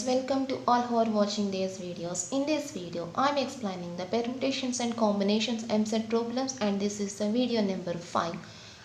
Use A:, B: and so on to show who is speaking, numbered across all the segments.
A: students, welcome to all who are watching these videos. In this video, I am explaining the permutations and combinations eamcet problems, and this is the video number 5.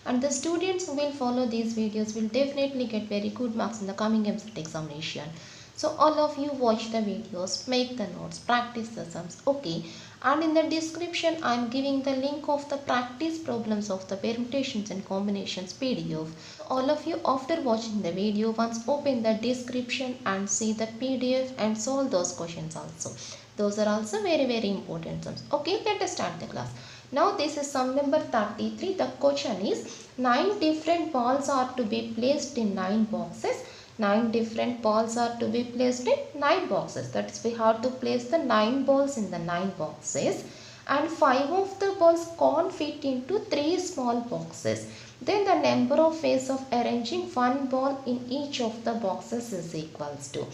A: And the students who will follow these videos will definitely get very good marks in the coming eamcet examination. So all of you watch the videos, make the notes, practice the sums, okay? And in the description, I am giving the link of the practice problems of the permutations and combinations PDF. All of you, after watching the video, once open the description and see the PDF and solve those questions also. Those are also very important sums. Okay, let us start the class. Now this is sum number 33. The question is 9 different balls are to be placed in 9 boxes. 9 different balls are to be placed in 9 boxes. That is, we have to place the 9 balls in the 9 boxes, and 5 of the balls can't fit into 3 small boxes. Then the number of ways of arranging one ball in each of the boxes is equals to.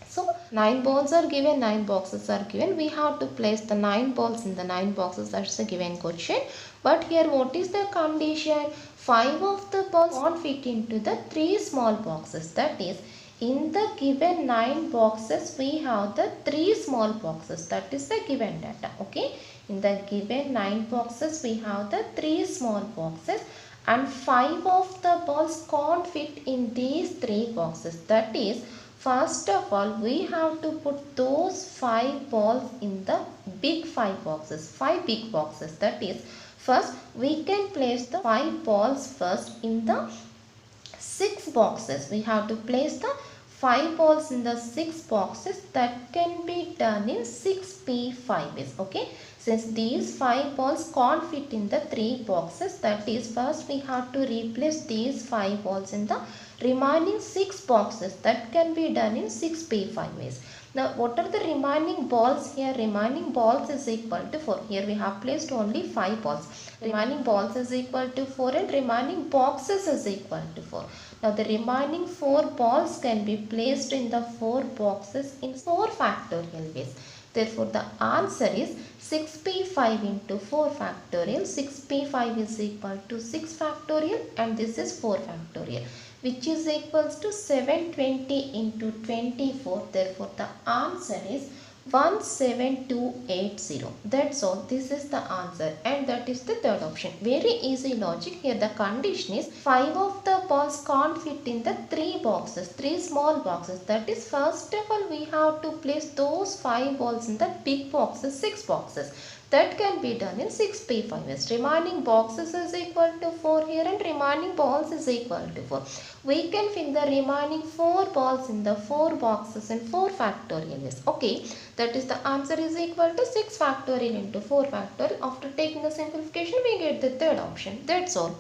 A: So 9 balls are given, 9 boxes are given. We have to place the 9 balls in the 9 boxes. That's a given question. But here what is the condition? 5 of the balls can't fit into the 3 small boxes. That is, in the given 9 boxes, we have the 3 small boxes. That is the given data. Okay. In the given 9 boxes, we have the 3 small boxes, and 5 of the balls can't fit in these 3 boxes. That is, first of all, we have to put those 5 balls in the big 5 boxes, 5 big boxes. That is, first we can place the 5 balls first in the 6 boxes. We have to place the 5 balls in the 6 boxes. That can be done in 6p5 ways. Okay. Since these 5 balls can't fit in the 3 boxes, that is, first we have to replace these 5 balls in the remaining 6 boxes. That can be done in 6p5 ways. Now, what are the remaining balls here? Remaining balls is equal to 4. Here we have placed only 5 balls. Remaining balls is equal to 4, and remaining boxes is equal to 4. Now, the remaining 4 balls can be placed in the 4 boxes in 4 factorial ways. Therefore, the answer is 6p5 into 4 factorial. 6p5 is equal to 6 factorial, and this is 4 factorial, which is equals to 720 into 24. Therefore, the answer is 17280. That's all. This is the answer, and that is the third option. Very easy logic. Here the condition is 5 of the balls can't fit in the 3 boxes, 3 small boxes. That is, first of all, we have to place those 5 balls in the big boxes, 6 boxes. That can be done in 6p5 ways. Remaining boxes is equal to 4 here, and remaining balls is equal to 4. We can fill the remaining 4 balls in the 4 boxes in 4 factorial ways. Okay, that is, the answer is equal to 6 factorial into 4 factorial. After taking the simplification, we get the third option. That's all.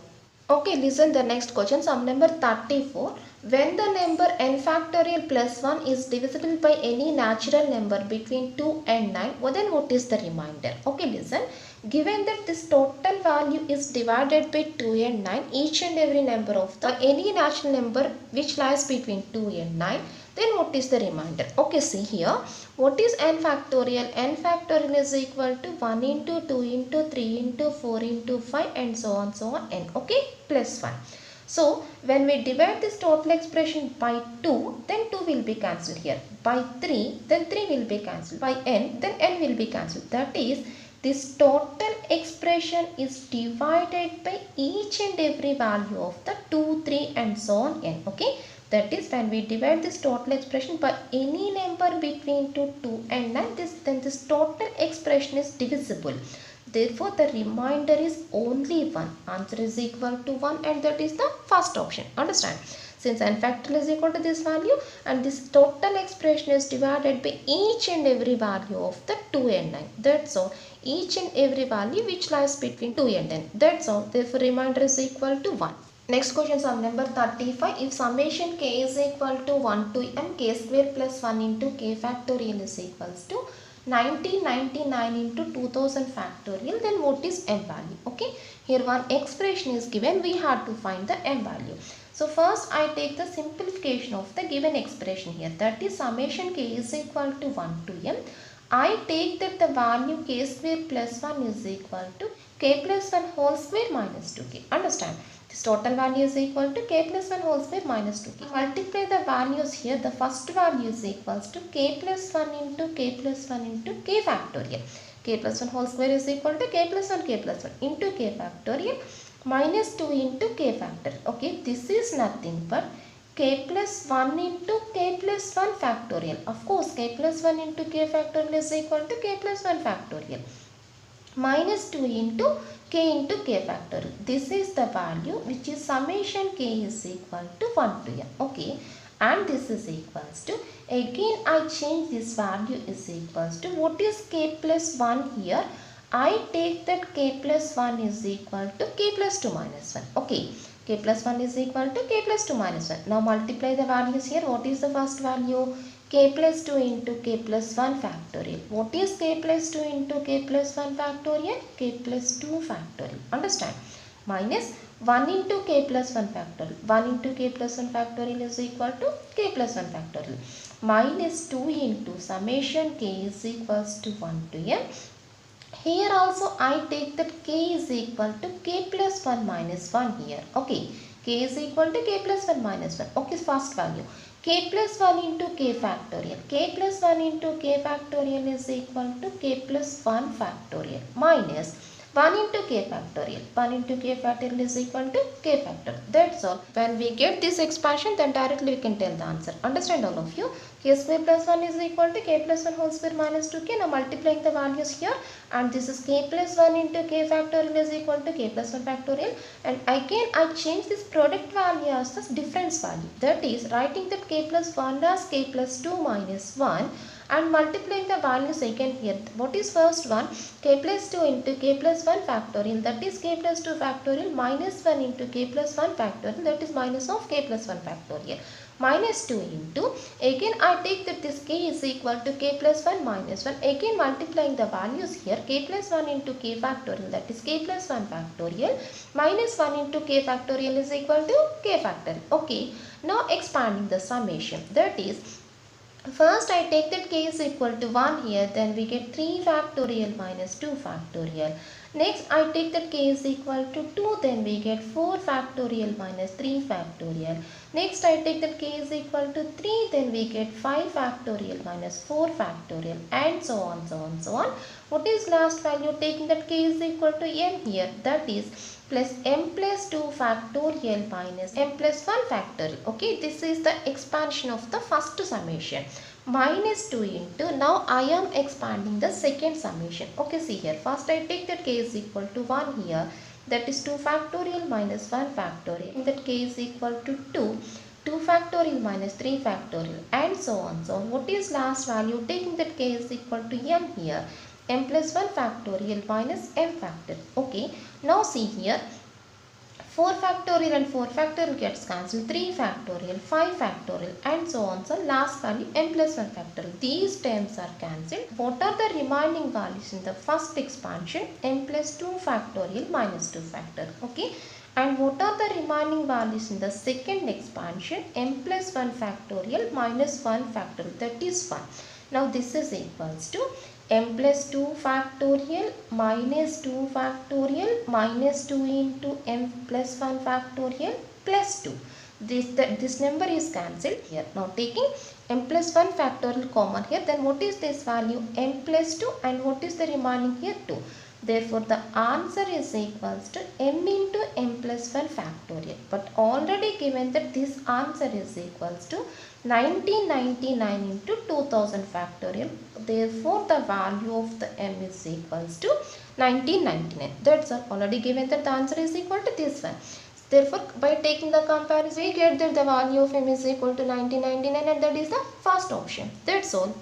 A: Okay, listen the next question, sum number 34. When the number n factorial plus 1 is divisible by any natural number between 2 and 9, well, then what is the remainder? Okay, listen. Given that this total value is divided by 2 and 9, each and every number of the any natural number which lies between 2 and 9, then what is the remainder? Okay, see here. What is n factorial? N factorial is equal to 1 into 2 into 3 into 4 into 5 and so on n. Okay, plus 1. So, when we divide this total expression by 2, then 2 will be cancelled here. By 3, then 3 will be cancelled. By n, then n will be cancelled. That is, this total expression is divided by each and every value of the 2, 3 and so on n. Okay. That is, when we divide this total expression by any number between 2 and 9, then this total expression is divisible. Therefore, the remainder is only 1. Answer is equal to 1, and that is the first option. Understand? Since n factorial is equal to this value, and this total expression is divided by each and every value of the 2 and 9. That's all. Each and every value which lies between 2 and 9. That's all. Therefore, remainder is equal to 1. Next question, sum number 35. If summation k is equal to 1 to m, k square plus 1 into k factorial is equals to 1999 into 2000 factorial, then what is m value? Okay, here one expression is given, we have to find the m value. So first I take the simplification of the given expression here, that is summation k is equal to 1 to m. I take that the value k square plus 1 is equal to k plus 1 whole square minus 2k. Understand? This total value is equal to k plus 1 whole square minus 2k. Multiply the values here. The first value is equals to k plus 1 into k plus 1 into k factorial. K plus 1 whole square is equal to k plus 1 into k factorial minus 2 into k factorial. Okay, this is nothing but k plus 1 into k plus 1 factorial. Of course, k plus 1 into k factorial is equal to k plus 1 factorial minus 2 into k factorial. This is the value which is summation k is equal to 1 to n. Okay, and this is equals to, again I change this value is equals to, what is k plus 1 here? I take that k plus 1 is equal to k plus 2 minus 1. Okay, k plus 1 is equal to k plus 2 minus 1. Now multiply the values here. What is the first value? K plus 2 into k plus 1 factorial. What is k plus 2 into k plus 1 factorial? K plus 2 factorial. Understand? Minus 1 into k plus 1 factorial. 1 into k plus 1 factorial is equal to k plus 1 factorial. Minus 2 into summation k is equals to 1 to n. Here also I take that k is equal to k plus 1 minus 1 here. Okay, k is equal to k plus 1 minus 1. Okay, first value. K plus 1 into k factorial. K plus 1 into k factorial is equal to k plus 1 factorial minus 1 into k factorial. 1 into k factorial is equal to k factorial. That's all. When we get this expansion, then directly we can tell the answer. Understand all of you? K square plus 1 is equal to k plus 1 whole square minus 2k. Now multiplying the values here, and this is k plus 1 into k factorial is equal to k plus 1 factorial, and again I change this product value as the difference value. That is writing that k plus 1 as k plus 2 minus 1 and multiplying the values again here. What is first one? K plus 2 into k plus 1 factorial, that is k plus 2 factorial minus 1 into k plus 1 factorial, that is minus of k plus 1 factorial. Minus 2 into, again I take that this k is equal to k plus 1 minus 1, again multiplying the values here, k plus 1 into k factorial, that is k plus 1 factorial minus 1 into k factorial is equal to k factorial. Okay, now expanding the summation, that is, first I take that k is equal to 1 here, then we get 3 factorial minus 2 factorial. Next I take that k is equal to 2, then we get 4 factorial minus 3 factorial. Next I take that k is equal to 3, then we get 5 factorial minus 4 factorial, and so on, so on, so on. What is last value? Taking that k is equal to m here, that is plus m plus 2 factorial minus m plus 1 factorial. Okay, this is the expansion of the first summation. Minus 2 into, now I am expanding the second summation. Okay, see here, first I take that k is equal to 1 here, that is 2 factorial minus 1 factorial, and that k is equal to 2 factorial minus 3 factorial, and so on. So what is last value? Taking that k is equal to m here, m plus 1 factorial minus m factorial. Okay, now see here, 4 factorial and 4 factorial gets cancelled, 3 factorial, 5 factorial, and so on. So last value m plus 1 factorial. These terms are cancelled. What are the remaining values in the first expansion? M plus 2 factorial minus 2 factorial. Okay. And what are the remaining values in the second expansion? M plus 1 factorial minus 1 factorial, that is 1. Now this is equals to m plus 2 factorial minus 2 factorial minus 2 into m plus 1 factorial plus 2. This number is cancelled here. Now taking m plus 1 factorial common here, then what is this value? M plus 2, and what is the remaining here? 2. Therefore, the answer is equals to m into m plus 1 factorial. But already given that this answer is equals to 1999 into 2000 factorial. Therefore, the value of the m is equals to 1999. That's all. Already given that the answer is equal to this one. Therefore, by taking the comparison, we get that the value of m is equal to 1999, and that is the first option. That's all.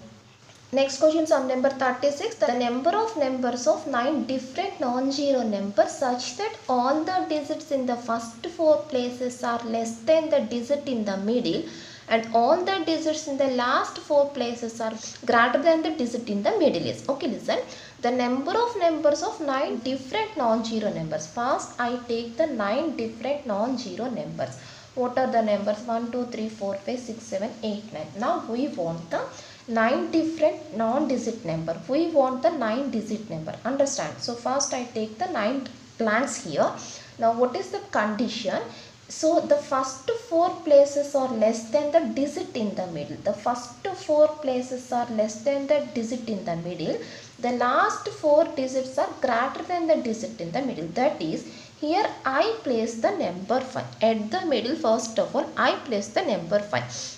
A: Next question, sum number 36. The number of numbers of 9 different non-zero numbers such that all the digits in the first 4 places are less than the digit in the middle, and all the digits in the last 4 places are greater than the digit in the middle is. Okay, listen. The number of numbers of 9 different non-zero numbers. First, I take the 9 different non-zero numbers. What are the numbers? 1, 2, 3, 4, 5, 6, 7, 8, 9. Now we want the 9 different non-digit number. We want the 9-digit number. Understand? So first I take the 9 blanks here. Now what is the condition? So the first 4 places are less than the digit in the middle. The first 4 places are less than the digit in the middle. The last 4 digits are greater than the digit in the middle. That is, here I place the number 5. At the middle, first of all, I place the number 5.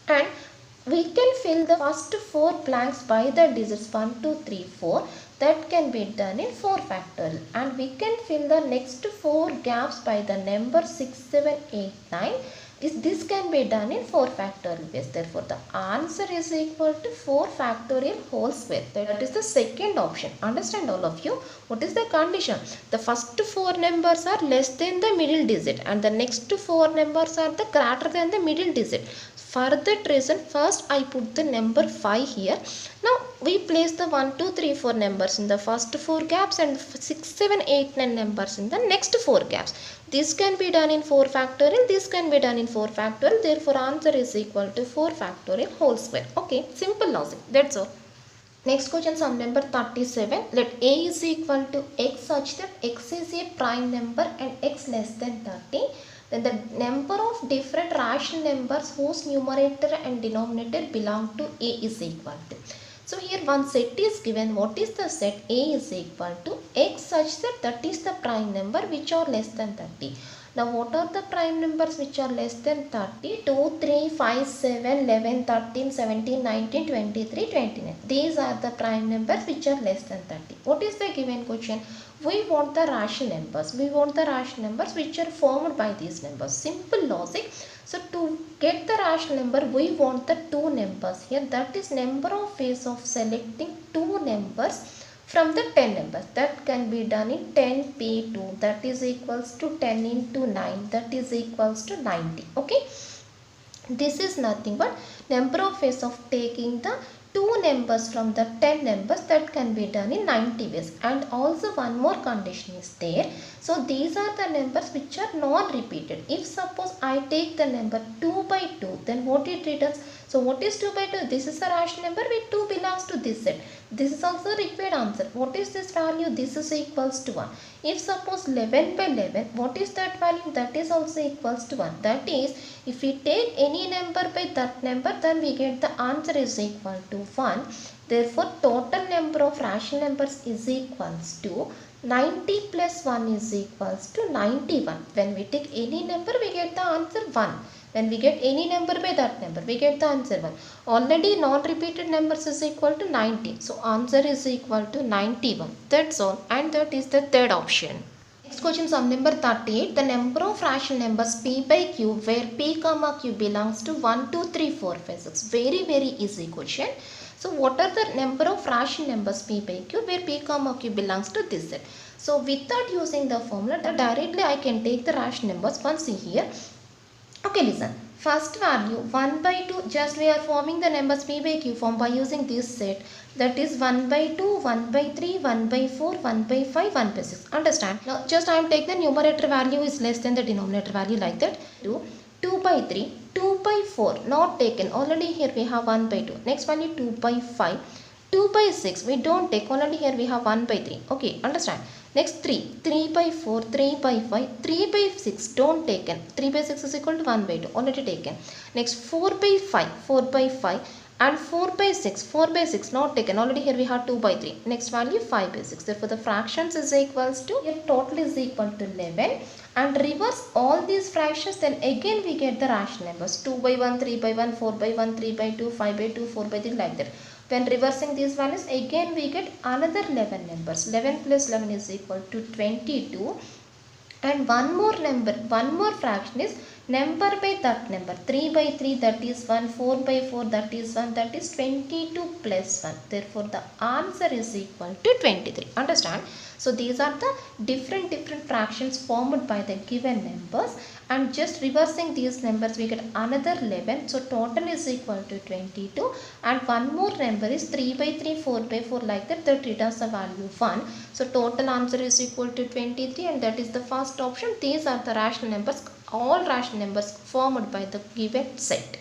A: And we can fill the first 4 blanks by the digits 1, 2, 3, 4. That can be done in 4 factorial. And we can fill the next 4 gaps by the number 6, 7, 8, 9. This can be done in 4 factorial base. Therefore, the answer is equal to 4 factorial whole square. That is the second option. Understand all of you? What is the condition? The first 4 numbers are less than the middle digit and the next 4 numbers are the greater than the middle digit. For that reason, first I put the number 5 here. Now we place the 1, 2, 3, 4 numbers in the first 4 gaps and 6, 7, 8, 9 numbers in the next 4 gaps. This can be done in 4 factorial. This can be done in 4 factorial. Therefore, answer is equal to 4 factorial whole square. Okay, simple logic. That's all. Next question, sum number 37. Let a is equal to x such that x is a prime number and x less than 30. Then the number of different rational numbers whose numerator and denominator belong to a is equal to. So here one set is given. What is the set? A is equal to x such that that is the prime number which are less than 30. Now what are the prime numbers which are less than 30? 2, 3, 5, 7, 11, 13, 17, 19, 23, 29. These are the prime numbers which are less than 30. What is the given question? We want the rational numbers. We want the rational numbers which are formed by these numbers. Simple logic. So to get the rational number, we want the 2 numbers here. That is number of ways of selecting 2 numbers from the 10 numbers. That can be done in 10p2. That is equals to 10 into 9. That is equals to 90. Okay. This is nothing but number of ways of taking the 2 numbers from the 10 numbers. That can be done in 90 ways. And also one more condition is there. So these are the numbers which are non-repeated. If suppose I take the number 2 by 2, then what it returns? So what is 2 by 2? This is a rational number where 2 belongs to this set. This is also required answer. What is this value? This is equals to 1. If suppose 11 by 11, what is that value? That is also equals to 1. That is, if we take any number by that number, then we get the answer is equal to 1. Therefore, total number of rational numbers is equals to 90 plus 1 is equals to 91. When we take any number, we get the answer 1. When we get any number by that number, we get the answer 1. Already non-repeated numbers is equal to 90. So answer is equal to 91. That's all. And that is the third option. Next question, sum number 38. The number of rational numbers p by q where p comma q belongs to 1, 2, 3, 4, 5, 6. Very easy question. So what are the number of rational numbers p by q where p comma q belongs to this set? So without using the formula, directly I can take the rational numbers. Once see here. Okay, listen. First value 1 by 2, just we are forming the numbers p by q form by using this set. That is 1 by 2, 1 by 3, 1 by 4, 1 by 5, 1 by 6. Understand? Now just I am taking the numerator value is less than the denominator value like that. 2 by 3, 2 by 4 not taken. Already here we have 1 by 2. Next value 2 by 5. 2 by 6 we don't take. Already here we have 1 by 3. Okay, understand? Next 3 by 4, 3 by 5, 3 by 6 don't taken. 3 by 6 is equal to 1 by 2 already taken. Next 4 by 5 and 4 by 6 not taken. Already here we have 2 by 3. Next value 5 by 6. Therefore the fractions is equals to, here total is equal to 11. And reverse all these fractions, then again we get the rational numbers. 2 by 1, 3 by 1, 4 by 1, 3 by 2, 5 by 2, 4 by 3 like that. When reversing these values, again we get another 11 numbers. 11 plus 11 is equal to 22. And one more fraction is number by that number. 3 by 3 that is 1, 4 by 4 that is 1, that is 22 plus 1. Therefore the answer is equal to 23. Understand? So these are the different fractions formed by the given numbers. And just reversing these numbers we get another 11. So total is equal to 22. And one more number is 3 by 3, 4 by 4 like that. That returns the value 1. So total answer is equal to 23. And that is the first option. These are the rational numbers. All rational numbers formed by the given set.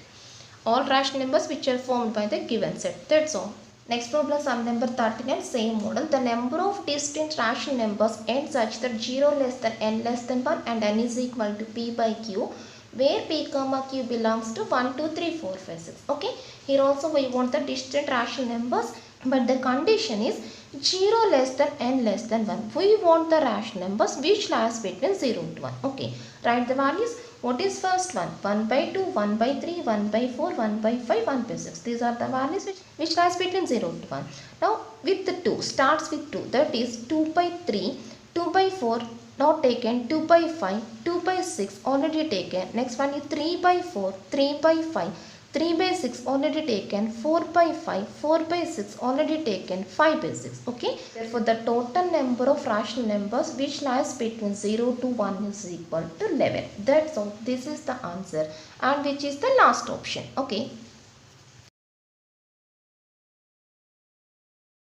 A: all rational numbers which are formed by the given set. That's all. Next problem, sum number 39, same model. The number of distinct rational numbers n such that 0 less than n less than 1 and n is equal to p by q, where p comma q belongs to 1, 2, 3, 4, 5, 6. Okay, here also we want the distinct rational numbers, but the condition is 0 less than n less than 1. We want the rational numbers which lies between 0 to 1. Okay, write the values. What is first one? 1 by 2, 1 by 3, 1 by 4, 1 by 5, 1 by 6. These are the values which lies between 0 to 1. Now with the 2, starts with 2, that is 2 by 3, 2 by 4 not taken, 2 by 5, 2 by 6 already taken. Next one is 3 by 4, 3 by 5, 3 by 6 already taken, 4 by 5, 4 by 6 already taken, 5 by 6. Okay, therefore the total number of rational numbers which lies between 0 to 1 is equal to 11. That's all. This is the answer, and which is the last option. Okay.